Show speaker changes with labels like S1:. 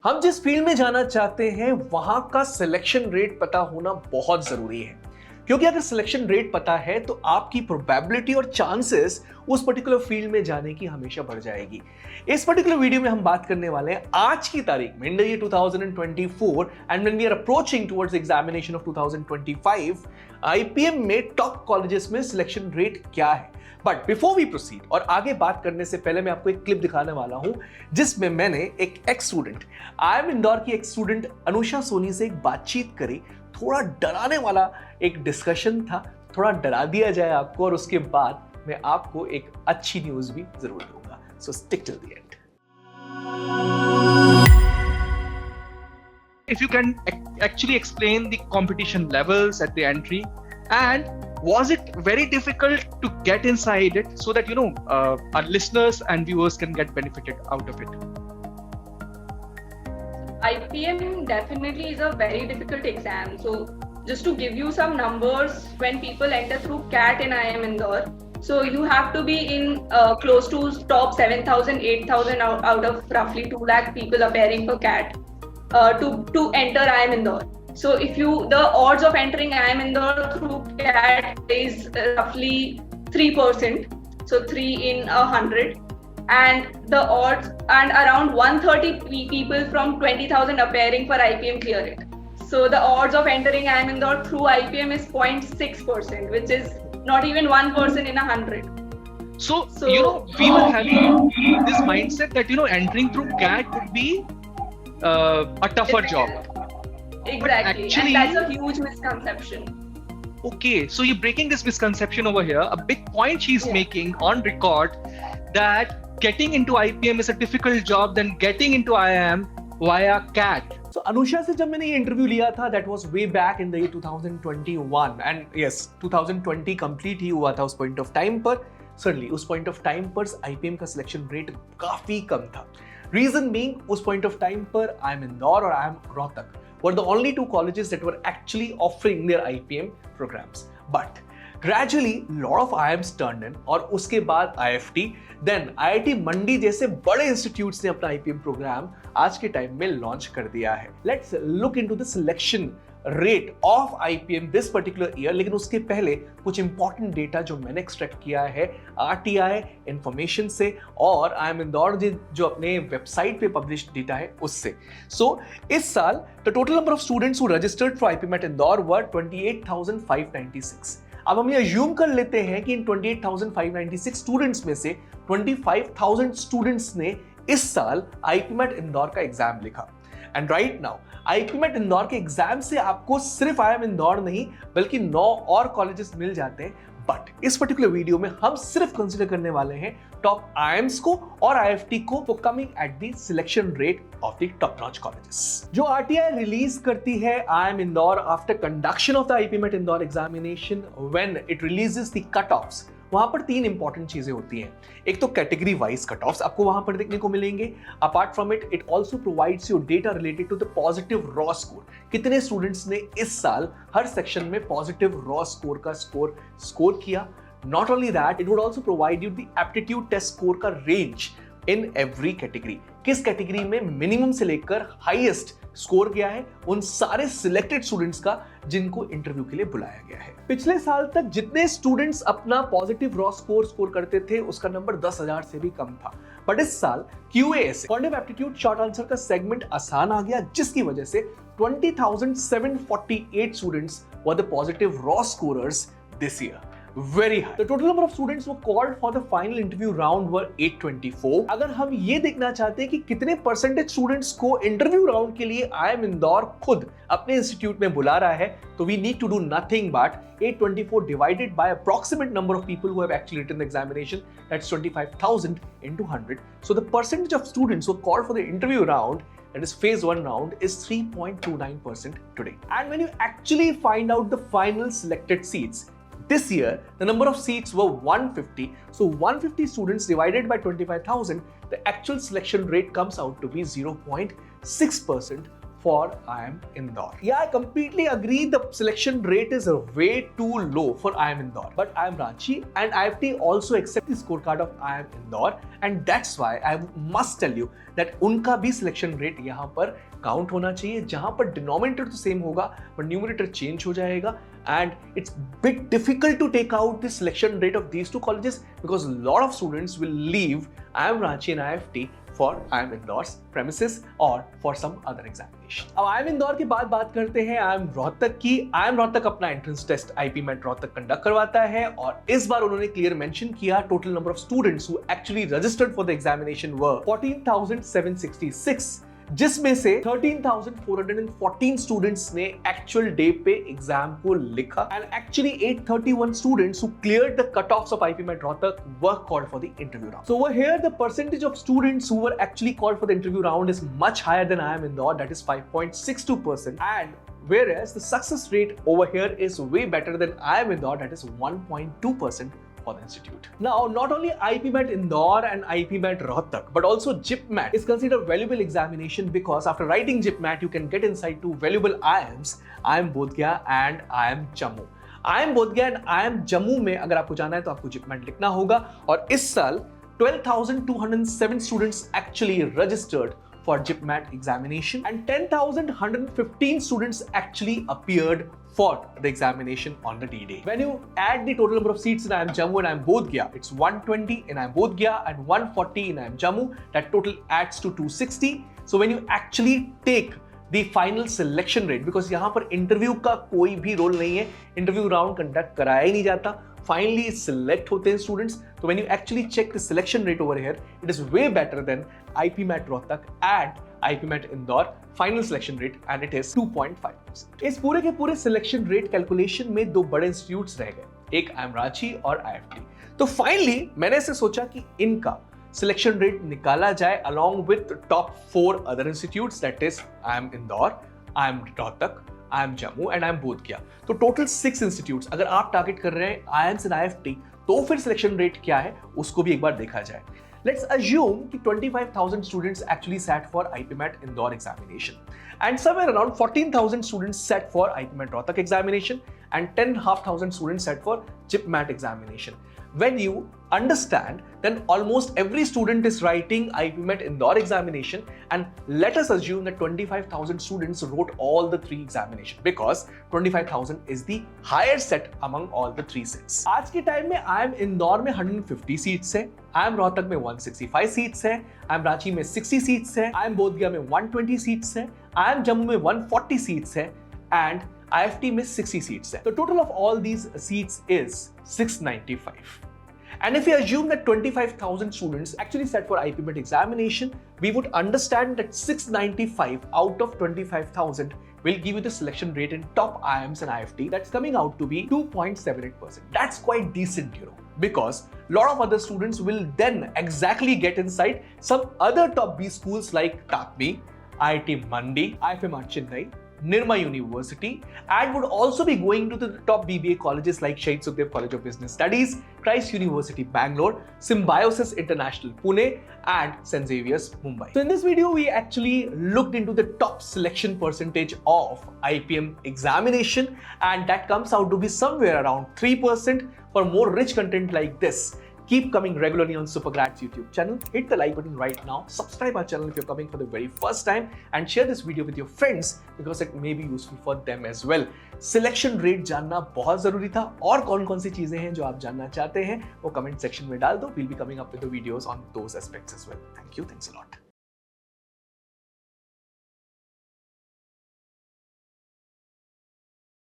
S1: हम जिस फील्ड में जाना चाहते हैं वहां का सिलेक्शन रेट पता होना बहुत जरूरी है, क्योंकि अगर सिलेक्शन रेट पता है तो आपकी प्रोबेबिलिटी और चांसेस उस पर्टिकुलर फील्ड में जाने की हमेशा बढ़ जाएगी। इस पर्टिकुलर वीडियो में हम बात करने वाले हैं आज की तारीख में, in the year 2024 and when we are approaching towards examination of 2025, IPM में टॉप कॉलेजेस में सिलेक्शन रेट क्या है। बट बिफोर वी प्रोसीड और आगे बात करने से पहले मैं आपको एक क्लिप दिखाने वाला हूं जिसमें मैंने एक एक्स स्टूडेंट, आईएम इंदौर की एक्स स्टूडेंट अनुषा सोनी से एक बातचीत करी। थोड़ा डराने वाला एक डिस्कशन था, थोड़ा डरा दिया जाए आपको और उसके बाद मैं आपको एक अच्छी न्यूज भी जरूर दूंगा। सो stick till the end.
S2: If you can actually explain the competition levels at the entry, and was it very difficult to get inside it so that our listeners and viewers can get benefited out of it?
S3: IPM definitely is a very difficult exam. So just to give you some numbers, when people enter through CAT in IIM Indore, so you have to be in close to top 7,000, 8,000 out of roughly 2 lakh people appearing for CAT to enter IIM Indore. So if the odds of entering IIM Indore through CAT is roughly 3%, so 3 in 100. And the odds, and around 130 people from 20,000 appearing for IPM clear it. So the odds of entering IIM Indore through IPM is 0.6%, which is not even 1% in 100.
S2: So we were having this mindset that entering through CAT would be a tougher job.
S3: Exactly, and that's a huge misconception.
S2: Okay, so you're breaking this misconception over here. A big point she's making on record that getting into IPM is a difficult job than getting into IIM via CAT.
S1: So Anusha से जब मैंने ये interview लिया था, that was way back in the year 2021 and yes 2020 complete ही हुआ था उस point of time पर। Certainly उस पॉइंट ऑफ टाइम पर आईपीएम का सिलेक्शन रेट काफी कम था। रीजन बीइंग उस पॉइंट ऑफ टाइम पर IIM इंदौर और IIM Rohtak were the only two colleges that were actually offering their IPM programs. But gradually lot of IIMs turned in और उसके बाद IFT, then IIT मंडी जैसे बड़े इंस्टीट्यूट्स ने अपना IPM प्रोग्राम आज के टाइम में लॉन्च कर दिया है। Let's look into the selection rate of IPM this particular year, लेकिन उसके पहले कुछ इंपॉर्टेंट डेटा जो मैंने एक्सट्रैक्ट किया है RTI इंफॉर्मेशन से और IIM इंदौर जो अपने वेबसाइट पे पब्लिश डेटा है उससे। सो इस साल the total number of students who registered for IPM at Indore were 28,596। अब हम ये अज्यूम कर लेते हैं कि इन 28,596 स्टूडेंट्स में से 25,000 स्टूडेंट्स ने इस साल IPM at इंदौर का एग्जाम लिखा। And right now IPM at Indore के एग्जाम से आपको सिर्फ IIM इंदौर नहीं बल्कि 9 और कॉलेजेस मिल जाते हैं। बट इस पर्टिकुलर वीडियो में हम सिर्फ कंसीडर करने वाले हैं टॉप IIMs को और IFT को for coming at the selection rate of the top notch colleges. जो RTI रिलीज करती है IIM Indore after conduction of the IPM at Indore examination, when it releases the cut offs, वहां पर 3 इंपॉर्टेंट चीजें होती हैं। एक तो कैटेगरी वाइज कट ऑफ्स आपको वहां पर देखने को मिलेंगे। Apart from it, it also provides your data related to the positive raw score. कितने स्टूडेंट्स ने इस साल हर सेक्शन में पॉजिटिव रॉ स्कोर का स्कोर किया। Not only that, it would also provide you the aptitude test score का range in every category. किस कैटेगरी में मिनिमम से लेकर हाईएस्ट स्कोर गया है उन सारे सिलेक्टेड स्टूडेंट्स का जिनको इंटरव्यू के लिए बुलाया गया है। पिछले साल तक जितने स्टूडेंट्स अपना पॉजिटिव रॉ स्कोर करते थे उसका नंबर 10,000 से भी कम था। बट इस साल QAS quantitative aptitude short answer का सेगमेंट आसान आ गया, जिसकी वजह से 20,748 students were the positive raw scorers this year. Very high. The total number of students who called for the final interview round were 824. अगर हम ये देखना चाहते हैं कि कितने परसेंटेज स्टूडेंट्स को इंटरव्यू राउंड के लिए IIM इंदौर खुद अपने इंस्टीट्यूट में बुला रहा है, तो we need to do nothing but 824 divided by approximate number of people who have actually written the examination, that's 25,000 into 100. So the percentage of students who called for the interview round, that is phase 1 round, is 3.29% today. And when you actually find out the final selected seats, this year, the number of seats were 150. So 150 students divided by 25,000, the actual selection rate comes out to be 0.6% for IIM Indore. Yeah, I completely agree the selection rate is way too low for IIM Indore. But IIM Ranchi and IFT also accept the scorecard of IIM Indore, and that's why I must tell you that उनका भी selection rate यहाँ पर count होना चाहिए, जहां पर denominator तो same होगा पर न्यूमरेटर चेंज हो जाएगा. And it's bit difficult to take out the selection rate of these two colleges because a lot of students will leave IIM Ranchi and IFT for IIM Indore's premises or for some other examination. अब IIM Indore के बाद बात करते हैं IIM Rohtak की. IIM Rohtak अपना entrance test IPMET Rohtak conduct करवाता है और इस बार उन्होंने क्लियर मेंशन किया total number of students who actually registered for the examination were 14,766, जिसमें से 13,414 स्टूडेंट्स ने एक्चुअल डे पे एग्जाम को लिखा and actually 831 students who cleared the cutoffs of IPMET Rohtak were called for the interview round. So over here the percentage of students who were actually called for the interview round is much higher than IIM Indore, that is 5.62%, and whereas the success rate over here is way better than IIM Indore, that is 1.2% for the institute. Now, not only IPMET Indore and IPMET Rohtak, but also JIPMAT is considered valuable examination because after writing JIPMAT, you can get insight to valuable IIMs, IIM Bodh Gaya and IIM Jammu. IIM Bodh Gaya and IIM Jammu में अगर आपको जाना है तो आपको JIPMAT लिखना होगा और इस साल 12,207 students actually registered for JIPMAT examination and 10,115 students actually appeared for the examination on the D-Day. When you add the total number of seats in IIM Jammu and IIM Bodh Gaya, it's 120 in IIM Bodh Gaya and 140 in IIM Jammu. That total adds to 260. So when you actually take the final selection rate, because यहाँ पर interview का कोई भी role नहीं है, interview round conduct कराया ही नहीं जाता, फाइनली सिलेक्ट होते हैं स्टूडेंट्स. तो when you actually check the selection rate over here, it is way better than IPMET Rohtak and IPMET Indore final selection rate and it is 2.5%. इस पूरे के पूरे selection rate calculation में दो बड़े इंस्टीट्यूट्स रह गए, एक IIM Ranchi और IFT. तो फाइनली मैंने ऐसे सोचा कि इनका selection rate निकाला जाए along with top 4 other institutes, that is IIM Indore, IIM Rohtak, IIM Jammu and IIM Bodh Gaya. तो टोटल 6 इंस्टीट्यूट्स अगर आप टारगेट कर रहे हैं IIMs and IFT, तो फिर सिलेक्शन रेट क्या है उसको भी एक बार देखा जाए. Let's assume कि 25,000 students actually sat for IPMET Indore examination and somewhere around 14,000 students sat for IPMET Rohtak examination and 10,500 students sat for JIPMAT examination. When you understand, then almost every student is writing IPMET Indore examination and let us assume that 25,000 students wrote all the 3 examinations because 25,000 is the higher set among all the 3 sets. आज के time में IIM Indore में 150 seats है, IIM Rohtak में 165 seats है, IIM Ranchi में 60 seats है, IIM Bodh Gaya में 120 सीट्स है, IIM Jammu में 140 सीट्स है and IFT में 60 seats है. The total of all these seats is 695. And if we assume that 25,000 students actually sat for IPMET examination, we would understand that 695 out of 25,000 will give you the selection rate in top IIMs and IFT. That's coming out to be 2.78%. That's quite decent, you know, because a lot of other students will then exactly get inside some other top B schools like TAPMI, IIT Mandi, IFMR Chennai, Nirma University, and would also be going to the top BBA colleges like Shahid Sukhdev College of Business Studies, Christ University Bangalore, Symbiosis International Pune, and St. Xavier's Mumbai. So in this video, we actually looked into the top selection percentage of IPM examination, and that comes out to be somewhere around 3%. For more rich content like this, keep coming regularly on Supergrads YouTube channel. Hit the like button right now. Subscribe our channel if you're coming for the very first time and share this video with your friends because it may be useful for them as well. Selection rate जानना बहुत जरूरी था और कौन-कौन सी चीजें हैं जो आप जानना चाहते हैं वो कमेंट सेक्शन में डाल दो. We'll be coming up with the videos on those aspects as well. Thank you. Thanks a lot.